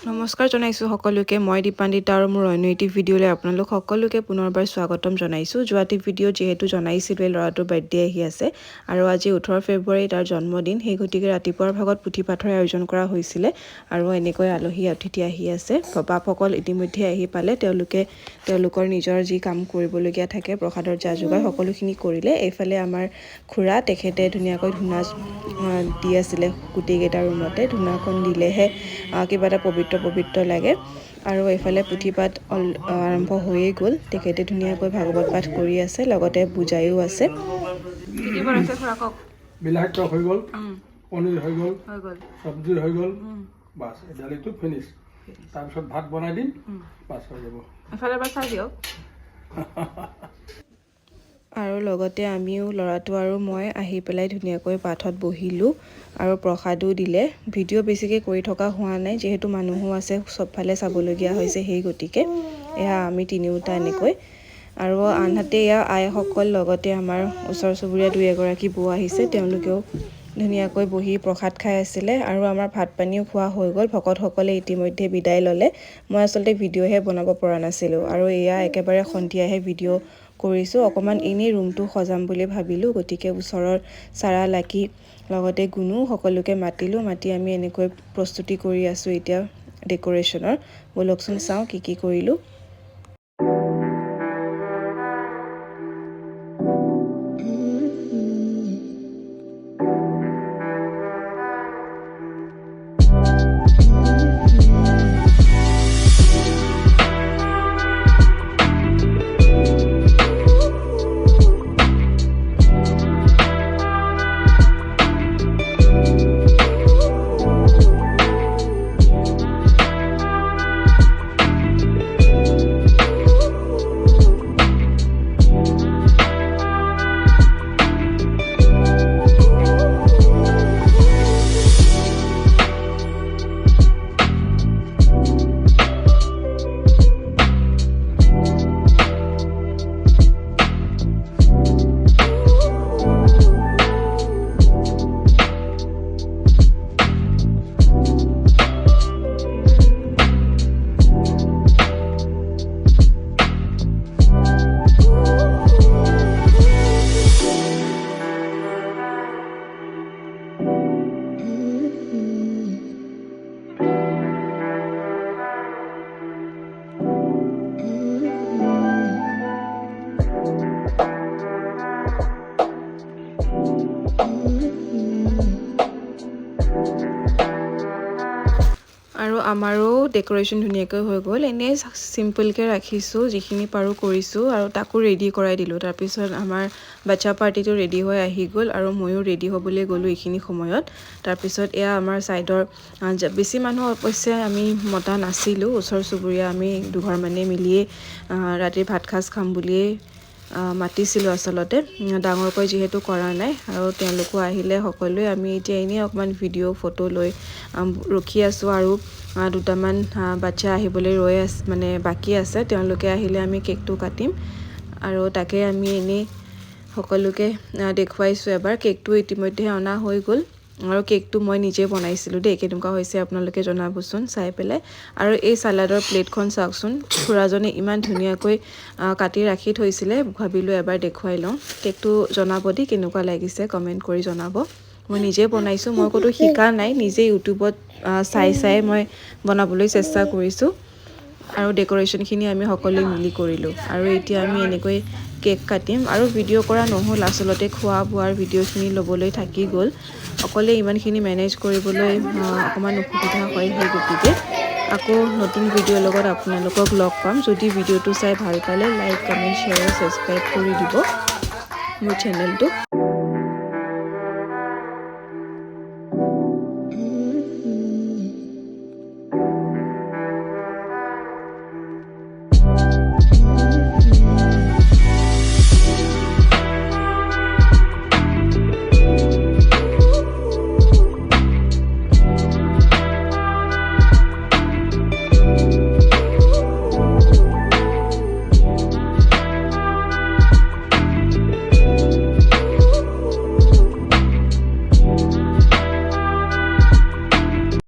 নমস্কাৰ জনাইছো সকলোকে মই দীপান্বিতা আৰু মোৰ অন্য এটি ভিডিঅ'লৈ আপোনালোক সকলোকে পুনৰবাৰ স্বাগতম জনাইছো যোৱাটি ভিডিঅ' যেহেতু জনাইছিলো ল'ৰাটোৰ বাৰ্থডে আহি আছে আৰু আজি 18 ফেব্ৰুৱাৰী তাৰ জন্মদিন সেই গতিকে ৰাতিপুৱাৰ ভাগত পুথিপাঠৰ আয়োজন কৰা হৈছিল আৰু এনেকৈ আলহী অতিথি আহি আছে বাপসকল ইতিমধ্যে আহি পালে তেওঁলোকৰ নিজৰ যি কাম কৰিবলগীয়া থাকে প্ৰসাদৰ যা যোগাৰ সকলোখিনি কৰিলে এইফালে আমাৰ খুৰা তেখেতে ধুনীয়াকৈ ধুনা দি আছিলে গুটি কেইটা ৰুমতে ধুনাখন দিলেহে কিবা এটা পবিত্ৰ লাগে আৰু এইফালে পুথিপাঠ আৰম্ভ হৈয়ে গ'ল তেখেতে ধুনীয়াকৈ ভাগৱত পাঠ কৰি আছে লগতে বুজাইও আছে বিলাহী টক হৈ গ'ল পনীৰ হৈ গ'ল চব্জি হৈ গ'ল বাছ দালিটো ফিনিছ তাৰপিছত ভাত বনাই দিম বাছ হৈ যাব এফালে বাছ চাই দিয়ক আৰু লগতে আমিও ল'ৰাটো আৰু মই আহি পেলাই ধুনীয়াকৈ পাঠত বহিলোঁ আৰু প্ৰসাদো দিলে ভিডিঅ' বেছিকৈ কৰি থকা হোৱা নাই যিহেতু মানুহো আছে চবফালে চাবলগীয়া হৈছে সেই গতিকে এয়া আমি তিনিওটা এনেকৈ আৰু আনহাতে এয়া আইসকল লগতে আমাৰ ওচৰ চুবুৰীয়া দুই এগৰাকী বৌ আহিছে তেওঁলোকেও ধুনীয়াকৈ বহি প্ৰসাদ খাই আছিলে আৰু আমাৰ ভাত পানীও খোৱা হৈ গ'ল ভকতসকলে ইতিমধ্যে বিদায় ল'লে মই আচলতে ভিডিঅ'হে বনাব পৰা নাছিলোঁ আৰু এয়া একেবাৰে সন্ধিয়াহে ভিডিঅ' কৰিছোঁ অকণমান এনেই ৰুমটো সজাম বুলি ভাবিলোঁ গতিকে ওচৰৰ চাৰা লাকি লগতে গুণো সকলোকে মাতি আমি এনেকৈ প্ৰস্তুতি কৰি আছোঁ এতিয়া ডেক'ৰেশ্যনৰ বলকচোন চাওঁ কি কৰিলোঁ আৰু আমাৰো ডেক'ৰেশ্যন ধুনীয়াকৈ হৈ গ'ল এনেই চিম্পলকৈ ৰাখিছোঁ যিখিনি পাৰোঁ কৰিছোঁ আৰু তাকো ৰেডি কৰাই দিলোঁ তাৰপিছত আমাৰ বাচ্চা পাৰ্টিটো ৰেডি হৈ আহি গ'ল আৰু ময়ো ৰেডি হ'বলৈ গ'লোঁ এইখিনি সময়ত তাৰপিছত এয়া আমাৰ ছাইডৰ বেছি মানুহ অৱশ্যে আমি মতা নাছিলোঁ ওচৰ চুবুৰীয়া আমি দুঘৰমানে মিলিয়ে ৰাতিৰ ভাত সাজ খাম বুলিয়েই মাতিছিলোঁ আচলতে ডাঙৰকৈ যিহেতু কৰা নাই আৰু তেওঁলোকো আহিলে সকলোৱে আমি এতিয়া এনেই অকণমান ভিডিঅ' ফটো লৈ ৰখি আছোঁ আৰু দুটামান বাচ্চা আহিবলৈ ৰৈ আছে মানে বাকী আছে তেওঁলোকে আহিলে আমি কেকটো কাটিম আৰু তাকে আমি এনেই সকলোকে দেখুৱাইছোঁ এবাৰ কেকটো ইতিমধ্যে অনা হৈ গ'ল আৰু কেকটো মই নিজে বনাইছিলোঁ দেই কেনেকুৱা হৈছে আপোনালোকে জনাবচোন চাই পেলাই আৰু এই চালাডৰ প্লেটখন চাওকচোন খুৰাজনে ইমান ধুনীয়াকৈ কাটি ৰাখি থৈছিলে ভাবিলোঁ এবাৰ দেখুৱাই লওঁ কেকটো জনাব দি কেনেকুৱা লাগিছে কমেণ্ট কৰি জনাব মই নিজে বনাইছোঁ মই ক'তো শিকা নাই নিজে ইউটিউবত চাই মই বনাবলৈ চেষ্টা কৰিছোঁ আৰু ডেক'ৰেশ্যনখিনি আমি সকলোৱে মিলি কৰিলোঁ আৰু এতিয়া আমি এনেকৈ কেক কাটিম আৰু ভিডিঅ' কৰা নহ'ল আচলতে খোৱা বোৱাৰ ভিডিঅ'খিনি ল'বলৈ থাকি গ'ল অকলে ইমানখিনি মেনেজ কৰিবলৈ অকণমান অসুবিধা হয় সেই গতিকে আকৌ নতুন ভিডিঅ'ৰ লগত আপোনালোকক লগ পাম যদি ভিডিঅ'টো চাই ভাল পালে লাইক কমেণ্ট শ্বেয়াৰ ছাবস্ক্ৰাইব কৰি দিব মোৰ চেনেলটো